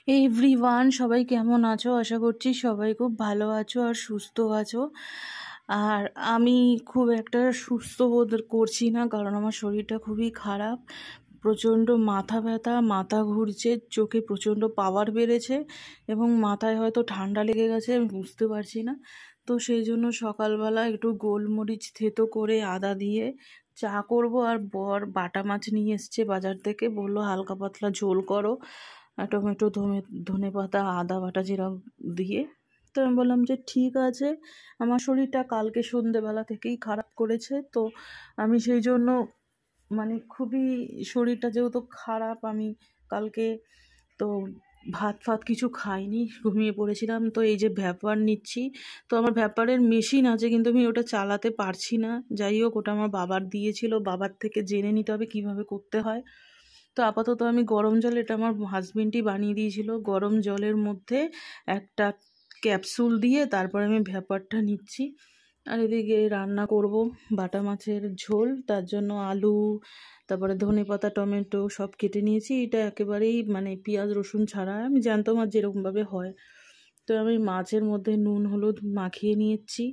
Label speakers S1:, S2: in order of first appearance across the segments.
S1: Everyone, সবাই কেমন আছো? আশা করছি সবাই খুব ভালো আছো আর সুস্থ আছো। আর আমি খুব একটা সুস্থ বোধ করছি না, কারণ আমার শরীরটা খুবই খারাপ। প্রচণ্ড মাথা ব্যথা, মাথা ঘুরছে, চোখে প্রচণ্ড পাওয়ার বেড়েছে এবং মাথায় হয়তো ঠান্ডা লেগে গেছে, আমি বুঝতে পারছি না। তো সেই জন্য সকালবেলা একটু গোলমরিচ থেতো করে আদা দিয়ে চা করব। আর বর বাটা মাছ নিয়ে এসছে বাজার থেকে, বললো হালকা পাতলা ঝোল করো, টমেটো ধনে পাতা আদা বাটা জিরা দিয়ে। তো আমি বললাম যে ঠিক আছে। আমার শরীরটা কালকে সন্ধেবেলা থেকেই খারাপ করেছে, তো আমি সেই জন্য খুবই শরীরটা যেহেতু খারাপ, আমি কালকে তো ভাত ফাত কিছু খাইনি, ঘুমিয়ে পড়েছিলাম। তো এই যে ভ্যাপার নিচ্ছি, তো আমার ভ্যাপারের মেশিন আছে কিন্তু আমি ওটা চালাতে পারছি না। যাই হোক, ওটা আমার বাবার দিয়েছিল, বাবার থেকে জেনে নিতে হবে কিভাবে করতে হয়। তো আপাতত আমি গরম জল, এটা আমার হাজবেন্ডই বানিয়ে দিয়েছিল, গরম জলের মধ্যে একটা ক্যাপসুল দিয়ে তারপর আমি ভ্যাপারটা নিচ্ছি। আর এদিকে রান্না করব বাটা মাছের ঝোল, তার জন্য আলু, তারপরে ধনেপাতা টমেটো সব কেটে নিয়েছি। এটা একেবারেই পেঁয়াজ রসুন ছাড়া, আমি জ্যান্ত মাছ যেরকমভাবে হয়। তো আমি মাছের মধ্যে নুন হলুদ মাখিয়ে নিয়েছি।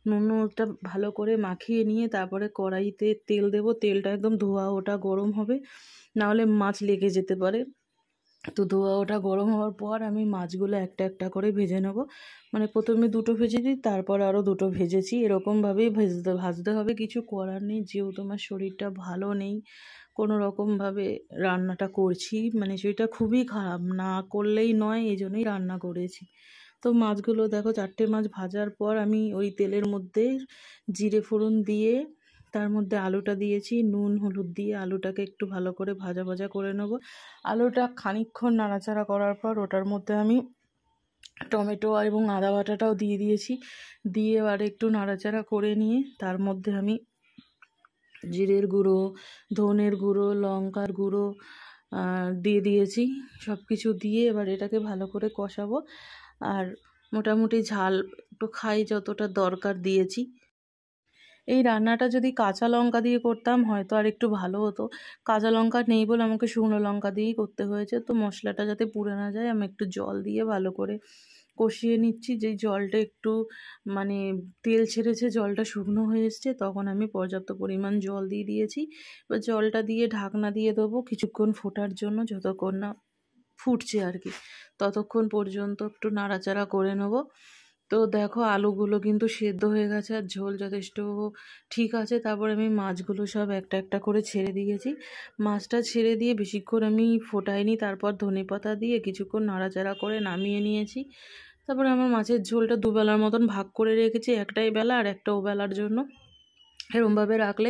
S1: নুনটা ভালো করে মাখিয়ে নিয়ে তারপরে কড়াইতে তেল দেব, তেলটা একদম ধোয়া ওটা গরম হবে, নাহলে মাছ লেগে যেতে পারে। তো ধোয়া ওটা গরম হওয়ার পর আমি মাছগুলো একটা একটা করে ভেজে নেব। প্রথমে দুটো ভেজে দিই, তারপর আরও দুটো ভেজেছি, এরকমভাবেই ভাজতে হবে। কিছু করার নেই, যেহেতু আমার শরীরটা ভালো নেই, কোনো রকমভাবে রান্নাটা করছি। শরীরটা খুবই খারাপ, না করলেই নয়, এই জন্যই রান্না করেছি। তো মাছগুলো দেখো, 4টে মাছ ভাজার পর আমি ওই তেলের মধ্যে জিরে ফোড়ন দিয়ে তার মধ্যে আলুটা দিয়েছি, নুন হলুদ দিয়ে আলুটাকে একটু ভালো করে ভাজা ভাজা করে নেব। আলুটা খানিকক্ষণ নাড়াচাড়া করার পর ওটার মধ্যে আমি টমেটো এবং আদা বাটাটাও দিয়ে দিয়েছি। দিয়ে এবার একটু নাড়াচাড়া করে নিয়ে তার মধ্যে আমি জিরের গুঁড়ো, ধনের গুঁড়ো, লঙ্কার গুঁড়ো দিয়ে দিয়েছি। সব কিছু দিয়ে এবার এটাকে ভালো করে কষাবো। আর মোটামুটি ঝাল একটু খাই যতটা দরকার দিয়েছি। এই রান্নাটা যদি কাঁচা লঙ্কা দিয়ে করতাম হয়তো আর একটু ভালো হতো। কাঁচা লঙ্কা নেই বলে আমাকে শুকনো লঙ্কা দিয়েই করতে হয়েছে। তো মশলাটা যাতে পুড়ে না যায়, আমি একটু জল দিয়ে ভালো করে কষিয়ে নিচ্ছি। যেই জলটা একটু মানে তেল ছেড়েছে, জলটা শুকনো হয়ে এসছে, তখন আমি পর্যাপ্ত পরিমাণ জল দিয়ে দিয়েছি। এবার জলটা দিয়ে ঢাকনা দিয়ে দেবো কিছুক্ষণ ফোটার জন্য, যতক্ষণ না ফুটছে আর কি, ততক্ষণ পর্যন্ত একটু নাড়াচাড়া করে নেবো। তো দেখো, আলুগুলো কিন্তু সেদ্ধ হয়ে গেছে আর ঝোল যথেষ্ট ঠিক আছে। তারপর আমি মাছগুলো সব একটা একটা করে ছেড়ে দিয়েছি। মাছটা ছেড়ে দিয়ে বেশিক্ষণ আমি ফোটাইনি, তারপর ধনেপাতা দিয়ে কিছুক্ষণ নাড়াচাড়া করে নামিয়ে নিয়েছি। তারপরে আমার মাছের ঝোলটা দুবেলার মতন ভাগ করে রেখেছি, একটাই বেলা আর একটা ওবেলার জন্য। এরমভাবে রাখলে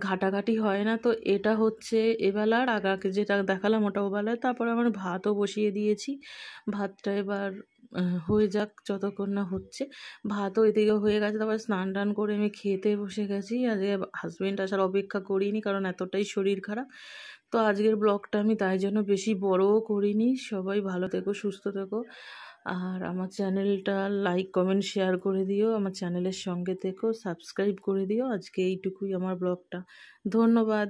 S1: ঘাটাঘাটি হয় না। তো এটা হচ্ছে এবেলার, আগাকে যেটা দেখালাম ওটা ওবেলার। তারপরে আমার ভাতও বসিয়ে দিয়েছি। ভাতটা এবার হয়ে যাক, যতক্ষণ না হচ্ছে। ভাতও এদিকে হয়ে গেছে, তারপর স্নান টান করে আমি খেতে বসে গেছি। আজকে হাজব্যান্ড আসার অপেক্ষা করিনি, কারণ এতটাই শরীর খারাপ। তো আজকের ব্লগটা আমি তাই জন্য বেশি বড়ও করিনি। সবাই ভালো থেকো, সুস্থ থেকো। আর আমার চ্যানেলটা লাইক কমেন্ট শেয়ার করে দিও, আমার চ্যানেলের সঙ্গে থেকো, সাবস্ক্রাইব করে দিও। আজকে এইটুকুই আমার ব্লগটা। ধন্যবাদ।